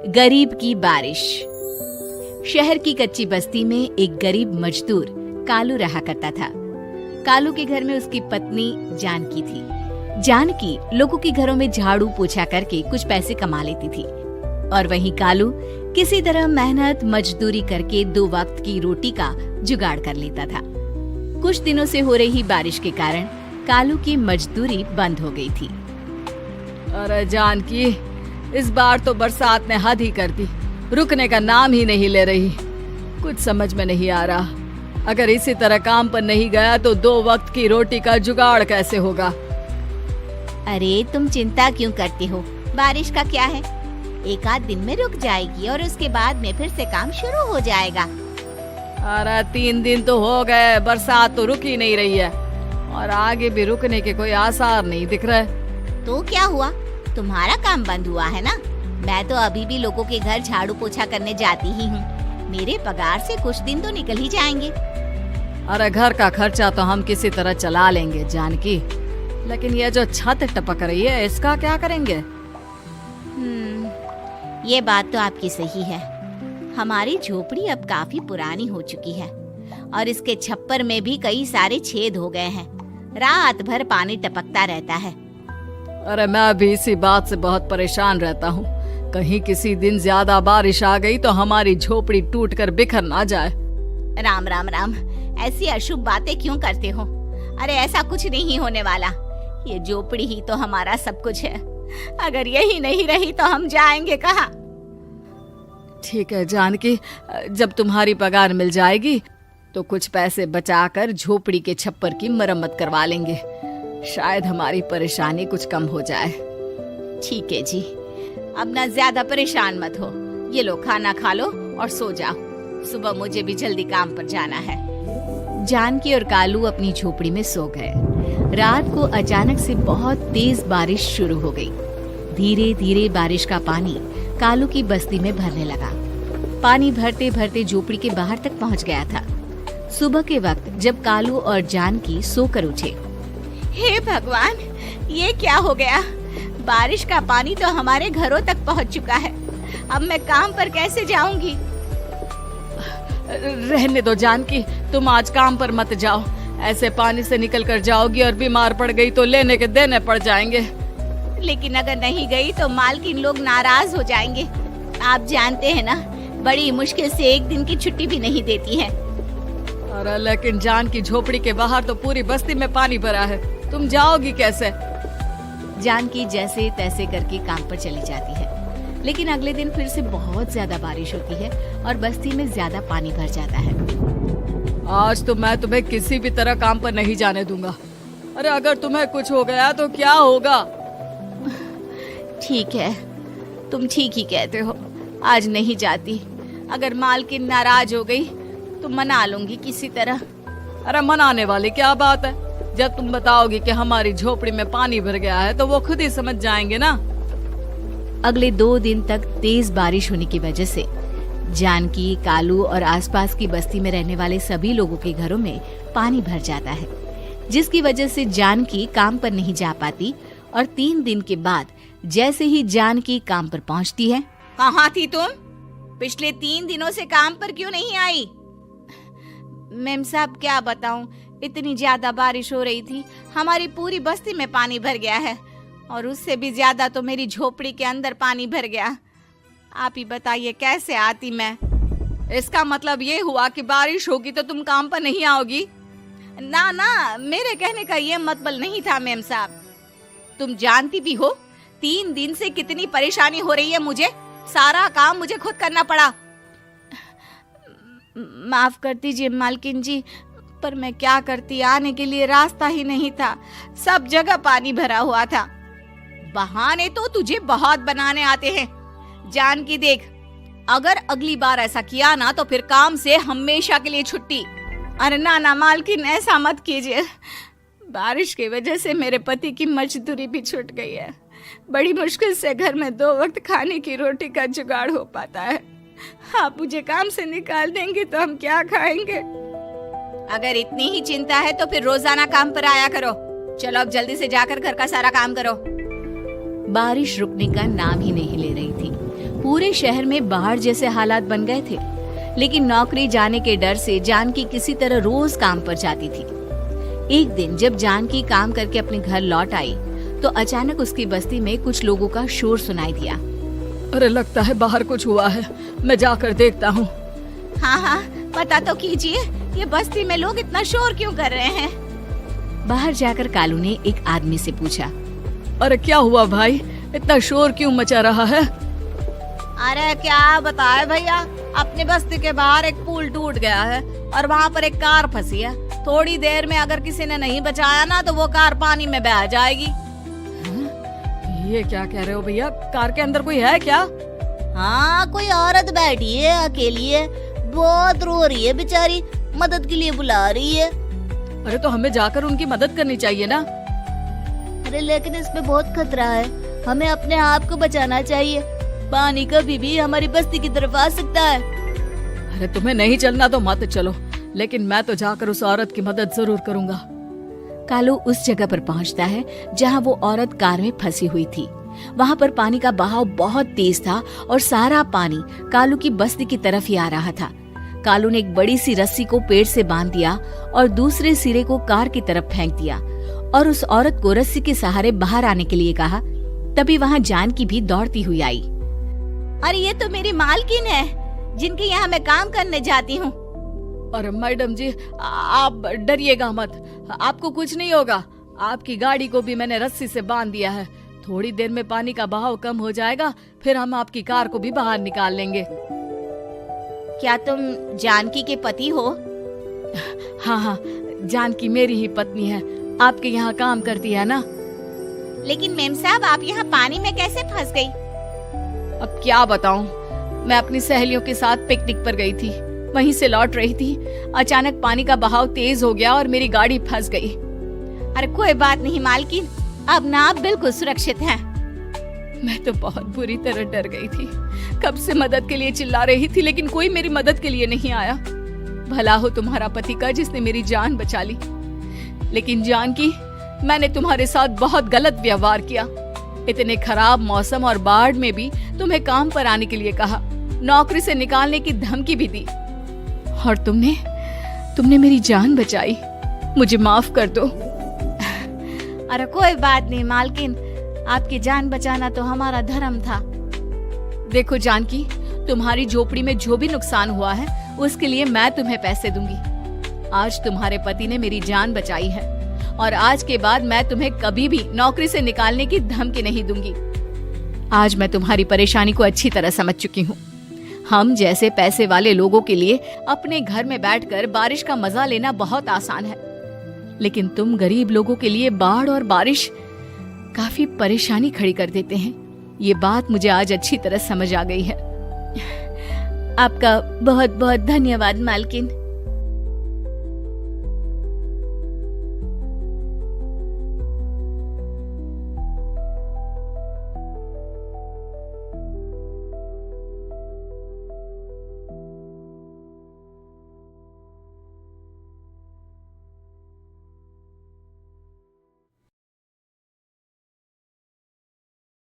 गरीब की बारिश। शहर की कच्ची बस्ती में एक गरीब मजदूर कालू रहा करता था। कालू के घर में उसकी पत्नी जानकी थी। जानकी लोगों के घरों में झाड़ू पोछा करके कुछ पैसे कमा लेती थी और वहीं कालू किसी तरह मेहनत मजदूरी करके 2 वक्त की रोटी का जुगाड़ कर लेता था। कुछ दिनों से हो रही बारिश के कारण कालू की मजदूरी बंद हो गई थी। अरे जानकी, इस बार तो बरसात ने हद ही कर दी, रुकने का नाम ही नहीं ले रही। कुछ समझ में नहीं आ रहा, अगर इसी तरह काम पर नहीं गया तो 2 वक्त की रोटी का जुगाड़ कैसे होगा। अरे तुम चिंता क्यों करते हो, बारिश का क्या है, 1 आध दिन में रुक जाएगी और उसके बाद में फिर से काम शुरू हो जाएगा। अरे 3 दिन तो हो गए, बरसात तो रुक ही नहीं रही है और आगे भी रुकने के कोई आसार नहीं दिख रहे। तो क्या हुआ, तुम्हारा काम बंद हुआ है ना? मैं तो अभी भी लोगों के घर झाड़ू पोछा करने जाती ही हूँ। मेरे पगार से कुछ दिन तो निकल ही जाएंगे। अरे घर का खर्चा तो हम किसी तरह चला लेंगे जानकी, लेकिन ये जो छत टपक रही है इसका क्या करेंगे? ये बात तो आपकी सही है। हमारी झोपड़ी अब काफी पुरानी हो चुकी है और इसके छप्पर में भी कई सारे छेद हो गए हैं। रात भर पानी टपकता रहता है। अरे मैं भी इसी बात से बहुत परेशान रहता हूँ। कहीं किसी दिन ज्यादा बारिश आ गई तो हमारी झोपड़ी टूटकर बिखर ना जाए। राम राम राम, ऐसी अशुभ बातें क्यों करते हो? अरे ऐसा कुछ नहीं होने वाला। ये झोपड़ी ही तो हमारा सब कुछ है। अगर यही नहीं रही तो हम जाएंगे कहाँ? ठीक है जानकी, जब तुम्हारी पगार मिल जाएगी तो कुछ पैसे बचाकर झोपड़ी के छप्पर की मरम्मत करवा लेंगे। शायद हमारी परेशानी कुछ कम हो जाए। ठीक है जी, अब ना ज्यादा परेशान मत हो। ये लो, खाना खा लो और सो जाओ। सुबह मुझे भी जल्दी काम पर जाना है। जानकी और कालू अपनी झोपड़ी में सो गए। रात को अचानक से बहुत तेज बारिश शुरू हो गई। धीरे धीरे बारिश का पानी कालू की बस्ती में भरने लगा। पानी भरते भरते झोपड़ी के बाहर तक पहुंच गया था। सुबह के वक्त जब कालू और जानकी सोकर उठे, हे भगवान, ये क्या हो गया? बारिश का पानी तो हमारे घरों तक पहुंच चुका है। अब मैं काम पर कैसे जाऊंगी? रहने दो जानकी, तुम आज काम पर मत जाओ। ऐसे पानी से निकल कर जाओगी और बीमार पड़ गई तो लेने के देने पड़ जाएंगे। लेकिन अगर नहीं गई तो मालकिन लोग नाराज हो जाएंगे। आप जानते हैं ना, बड़ी मुश्किल से 1 दिन की छुट्टी भी नहीं देती है। अरे लेकिन जानकी, झोपड़ी के बाहर तो पूरी बस्ती में पानी भरा है, तुम जाओगी कैसे? जानकी जैसे तैसे करके काम पर चली जाती है, लेकिन अगले दिन फिर से बहुत ज्यादा बारिश होती है और बस्ती में ज्यादा पानी भर जाता है। आज तो मैं तुम्हें किसी भी तरह काम पर नहीं जाने दूंगा। अरे अगर तुम्हें कुछ हो गया तो क्या होगा? ठीक है, तुम ठीक ही कहते हो। आज नहीं जाती। अगर मालकिन नाराज हो गई तो मना लूंगी किसी तरह। अरे मनाने वाली क्या बात है? जब तुम बताओगी कि हमारी झोपड़ी में पानी भर गया है तो वो खुद ही समझ जाएंगे ना। अगले 2 दिन तक तेज बारिश होने की वजह से जानकी, कालू और आसपास की बस्ती में रहने वाले सभी लोगों के घरों में पानी भर जाता है, जिसकी वजह से जानकी काम पर नहीं जा पाती। और 3 दिन के बाद जैसे ही जानकी काम पर पहुंचती है, कहाँ थी तुम? पिछले 3 दिनों से काम पर क्यों नहीं आई? मेम साहब, क्या बताऊं, इतनी ज्यादा बारिश हो रही थी, हमारी पूरी बस्ती में पानी भर गया है और उससे भी ज्यादा तो मेरी झोपड़ी के अंदर पानी भर गया। आप ही बताइए कैसे आती मैं? इसका मतलब ये हुआ कि बारिश होगी तो तुम काम पर नहीं आओगी? ना ना, मेरे कहने का ये मतलब नहीं था मेम साहब। तुम जानती भी हो 3 दिन से कितनी परेशानी हो रही है मुझे। सारा काम मुझे खुद करना पड़ा। माफ कर दीजिए मालकिन जी, पर मैं क्या करती, आने के लिए रास्ता ही नहीं था। सब जगह पानी भरा हुआ था। बहाने तो तुझे बहुत बनाने आते हैं। जानकी देख, अगर अगली बार ऐसा किया ना तो फिर काम से हमेशा के लिए छुट्टी। अरे ना ना मालकिन, ऐसा मत कीजिए। बारिश की वजह से मेरे पति की मजदूरी भी छूट गई है। बड़ी मुश्किल से घर में 2 वक्त खाने की रोटी का जुगाड़ हो पाता है। आप मुझे काम से निकाल देंगे तो हम क्या खाएंगे? अगर इतनी ही चिंता है तो फिर रोजाना काम पर आया करो। चलो अब जल्दी से जाकर घर का सारा काम करो। बारिश रुकने का नाम ही नहीं ले रही थी। पूरे शहर में बाढ़ जैसे हालात बन गए थे, लेकिन नौकरी जाने के डर से जानकी किसी तरह रोज काम पर जाती थी। एक दिन जब जानकी काम करके अपने घर लौट आई तो अचानक उसकी बस्ती में कुछ लोगों का शोर सुनाई दिया। अरे लगता है बाहर कुछ हुआ है, मैं जाकर देखता हूँ। हाँ हाँ, पता तो कीजिए, ये बस्ती में लोग इतना शोर क्यों कर रहे हैं? बाहर जाकर कालू ने एक आदमी से पूछा। अरे क्या हुआ भाई, इतना शोर क्यों मचा रहा है? अरे क्या बताए भैया, अपनी बस्ती के बाहर एक पुल टूट गया है और वहाँ पर एक कार फंसी है। थोड़ी देर में अगर किसी ने नहीं बचाया ना तो वो कार पानी में बह जाएगी। ये क्या कह रहे हो भैया, कार के अंदर कोई है क्या? हाँ, कोई औरत बैठी है, अकेली है, बहुत रो रही है बेचारी, मदद के लिए बुला रही है। अरे तो हमें जाकर उनकी मदद करनी चाहिए ना। अरे लेकिन इसमें बहुत खतरा है, हमें अपने आप को बचाना चाहिए। पानी कभी भी हमारी बस्ती की तरफ आ सकता है। अरे तुम्हें नहीं चलना तो मत चलो, लेकिन मैं तो जाकर उस औरत की मदद जरूर करूंगा। कालू उस जगह पर पहुंचता है जहां वो औरत कार में फंसी हुई थी। वहां पर पानी का बहाव बहुत तेज था और सारा पानी कालू की बस्ती की तरफ ही आ रहा था। कालू ने एक बड़ी सी रस्सी को पेड़ से बांध दिया और दूसरे सिरे को कार की तरफ फेंक दिया और उस औरत को रस्सी के सहारे बाहर आने के लिए कहा। तभी वहां जानकी भी दौड़ती हुई आई। अरे ये तो मेरी मालकिन है, जिनके यहाँ मैं काम करने जाती हूँ। अरे मैडम जी, आप डरिएगा मत, आपको कुछ नहीं होगा। आपकी गाड़ी को भी मैंने रस्सी से बांध दिया है। थोड़ी देर में पानी का बहाव कम हो जाएगा, फिर हम आपकी कार को भी बाहर निकाल लेंगे। क्या तुम जानकी के पति हो? हाँ हाँ, जानकी मेरी ही पत्नी है, आपके यहाँ काम करती है ना। लेकिन मेम साहब, आप यहाँ पानी में कैसे फंस गई? अब क्या बताऊं, मैं अपनी सहेलियों के साथ पिकनिक पर गई थी, वहीं से लौट रही थी। अचानक पानी का बहाव तेज हो गया और मेरी गाड़ी फंस गई। अरे कोई बात नहीं मालकिन, अब ना आप बिल्कुल सुरक्षित हैं। मैं तो बहुत बुरी तरह डर गई थी, कब से मदद के लिए चिल्ला रही थी, लेकिन कोई मेरी मदद के लिए नहीं आया। भला हो तुम्हारा पति का जिसने मेरी जान बचा ली। लेकिन जानकी, मैंने तुम्हारे साथ बहुत गलत व्यवहार किया। इतने खराब मौसम और बाढ़ में भी तुम्हें काम पर आने के लिए कहा, नौकरी से निकालने की धमकी भी दी, और तुमने मेरी जान बचाई। मुझे माफ कर दो। अरे कोई बात नहीं मालकिन, आपकी जान बचाना तो हमारा धर्म था। देखो जानकी, तुम्हारी झोपड़ी में जो भी नुकसान हुआ है उसके लिए मैं तुम्हें पैसे दूंगी। आज तुम्हारे पति ने मेरी जान बचाई है और आज के बाद मैं तुम्हें कभी भी नौकरी से निकालने की धमकी नहीं दूंगी। आज मैं तुम्हारी परेशानी को अच्छी तरह समझ चुकी हूँ। हम जैसे पैसे वाले लोगों के लिए अपने घर में बैठकर बारिश का मजा लेना बहुत आसान है, लेकिन तुम गरीब लोगों के लिए बाढ़ और बारिश काफी परेशानी खड़ी कर देते हैं। ये बात मुझे आज अच्छी तरह समझ आ गई है। आपका बहुत बहुत धन्यवाद मालकिन।